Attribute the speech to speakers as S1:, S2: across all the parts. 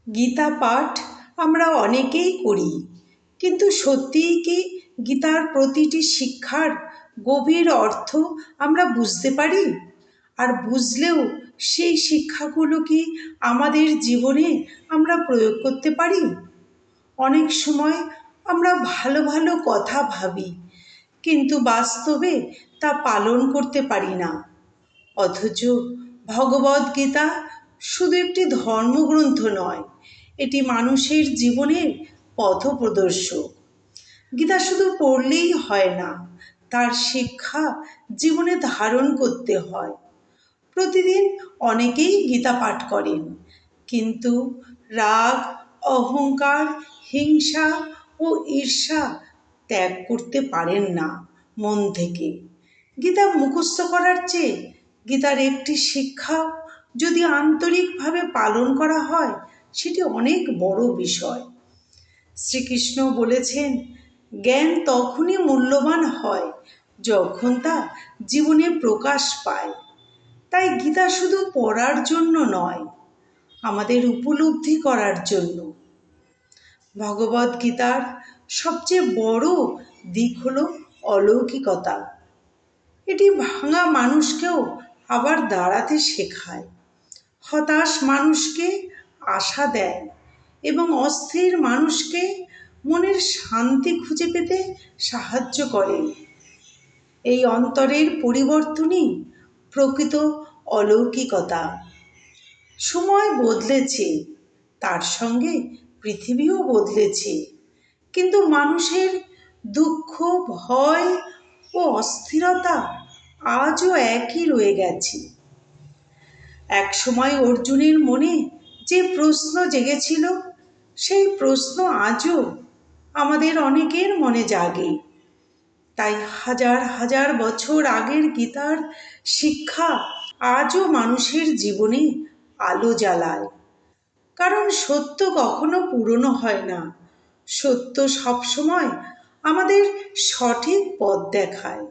S1: গীতা পাঠ আমরা অনেকেই করি, কিন্তু সত্যিই কি গীতার প্রতিটি শিক্ষার গভীর অর্থ আমরা বুঝতে পারি? আর বুঝলেও সেই শিক্ষাগুলো কি আমাদের জীবনে আমরা প্রয়োগ করতে পারি? অনেক সময় আমরা ভালো ভালো কথা ভাবি, কিন্তু বাস্তবে তা পালন করতে পারি না। অথচ ভগবদ্গীতা শুধু একটি ধর্মগ্রন্থ নয়, এটি মানুষের জীবনের পথপ্রদর্শক। গীতা শুধু পড়লেই হয় না, তার শিক্ষা জীবনে ধারণ করতে হয়। প্রতিদিন অনেকেই গীতা পাঠ করেন, কিন্তু রাগ, অহংকার, হিংসা ও ঈর্ষা ত্যাগ করতে পারেন না মন থেকে। গীতা মুখস্থ করার চেয়ে গীতার একটি শিক্ষা যদি আন্তরিকভাবে পালন করা হয়, সেটি অনেক বড় বিষয়। শ্রীকৃষ্ণ বলেছেন, জ্ঞান তখনই মূল্যবান হয় যখন তা জীবনে প্রকাশ পায়। তাই গীতা শুধু পড়ার জন্য নয়, আমাদের উপলব্ধি করার জন্য। ভগবদ্গীতার সবচেয়ে বড় দিক হলো অলৌকিকতা। এটি ভাঙা মানুষকেও আবার দাঁড়াতে শেখায়, হতাশ মানুষকে আশা দেয় এবং অস্থির মানুষকে মনের শান্তি খুঁজে পেতে সাহায্য করে। এই অন্তরের পরিবর্তনই প্রকৃত অলৌকিকতা। সময় বদলেছে, তার সঙ্গে পৃথিবীও বদলেছে, কিন্তু মানুষের দুঃখ, ভয় ও অস্থিরতা আজও একই রয়ে গেছে। এক সময় অর্জুনের মনে যে প্রশ্ন জেগেছিল, সেই প্রশ্ন আজও আমাদের অনেকের মনে জাগে। তাই হাজার হাজার বছর আগের গীতার শিক্ষা আজও মানুষের জীবনে আলো জ্বালায়। কারণ সত্য কখনো পুরনো হয় না, সত্য সবসময় আমাদের সঠিক পথ দেখায়।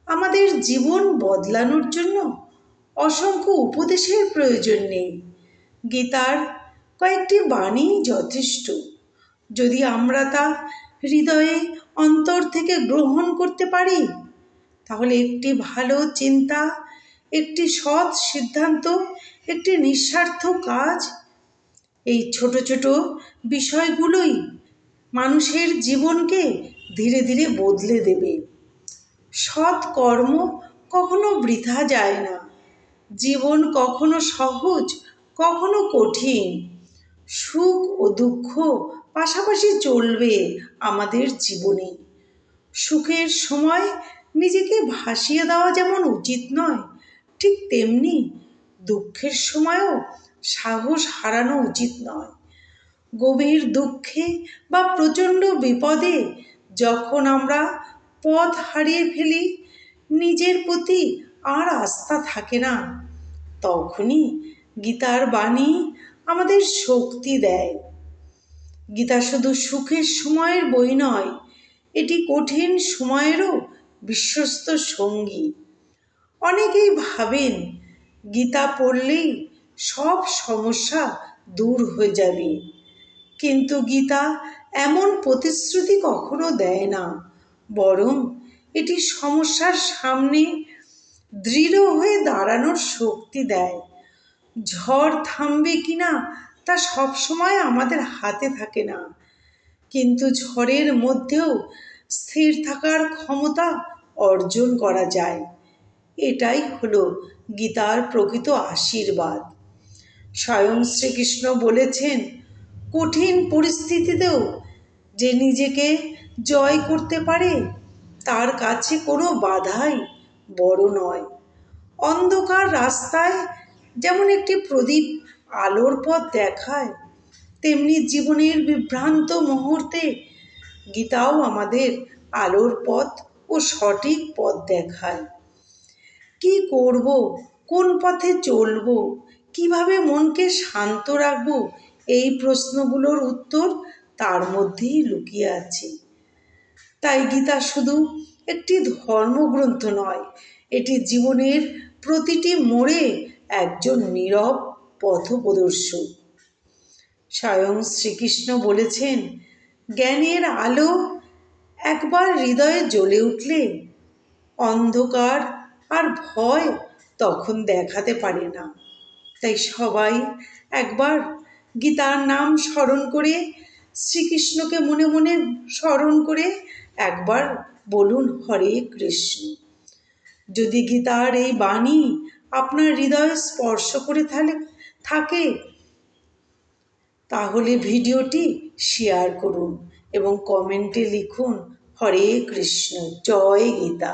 S1: আমাদের জীবন বদলানোর জন্য অসংখ্য উপদেশের প্রয়োজন নেই, গীতার কয়েকটি বাণী যথেষ্ট। যদি আমরা তা হৃদয়ে অন্তর থেকে গ্রহণ করতে পারি, তাহলে একটি ভালো চিন্তা, একটি সৎ সিদ্ধান্ত, একটি নিঃস্বার্থ কাজ, এই ছোট ছোট বিষয়গুলোই মানুষের জীবনকে ধীরে ধীরে বদলে দেবে। সৎ কর্ম কখনো বৃথা যায় না। জীবন কখনো সহজ, কখনো কঠিন। সুখ ও দুঃখ পাশাপাশি চলবে আমাদের জীবনে। সুখের সময় নিজেকে ভাসিয়ে দেওয়া যেমন উচিত নয়, ঠিক তেমনি দুঃখের সময়ও সাহস হারানো উচিত নয়। গভীর দুঃখে বা প্রচণ্ড বিপদে যখন আমরা পথ হারিয়ে ফেলি, নিজের প্রতি আর আস্থা থাকে না, তখনই গীতার বাণী আমাদের শক্তি দেয়। গীতা শুধু সুখের সময়ের বই নয়, এটি কঠিন সময়েরও বিশ্বস্ত সঙ্গী। অনেকেই ভাবেন গীতা পড়লেই সব সমস্যা দূর হয়ে যাবে, কিন্তু গীতা এমন প্রতিশ্রুতি কখনো দেয় না। বরং এটি সমস্যার সামনে দৃঢ় হয়ে দাঁড়ানোর শক্তি দেয়। ঝড় থামবে কিনা তা সবসময় আমাদের হাতে থাকে না, কিন্তু ঝড়ের মধ্যেও স্থির থাকার ক্ষমতা অর্জন করা যায়। এটাই হলো গীতার প্রকৃত আশীর্বাদ। স্বয়ং শ্রীকৃষ্ণ বলেছেন, কঠিন পরিস্থিতিতেও যে নিজেকে জয় করতে পারে, তার কাছে কোনো বাধাই বড় নয়। অন্ধকার রাস্তায় যেমন একটি প্রদীপ আলোর পথ দেখায়, তেমনি জীবনের বিভ্রান্ত মুহূর্তে গীতাও আমাদের আলোর পথ ও সঠিক পথ দেখায়। কি করব, কোন পথে চলব, কিভাবে মনকে শান্ত রাখব, এই প্রশ্নগুলোর উত্তর তার মধ্যেই লুকিয়ে আছে। তাই গীতা শুধু একটি ধর্মগ্রন্থ নয়, এটি জীবনের প্রতিটি মোড়ে একজন নীরব পথপ্রদর্শক। স্বয়ং শ্রীকৃষ্ণ বলেছেন, জ্ঞানের আলো একবার হৃদয়ে জ্বলে উঠলে অন্ধকার আর ভয় তখন দেখাতে পারে না। তাই সবাই একবার গীতার নাম স্মরণ করে, শ্রীকৃষ্ণকে মনে মনে স্মরণ করে একবার বলুন হরে কৃষ্ণ। যদি গীতার এই বাণী আপনার হৃদয়ে স্পর্শ করে থাকে, তাহলে ভিডিওটি শেয়ার করুন এবং কমেন্টে লিখুন হরে কৃষ্ণ, জয় গীতা।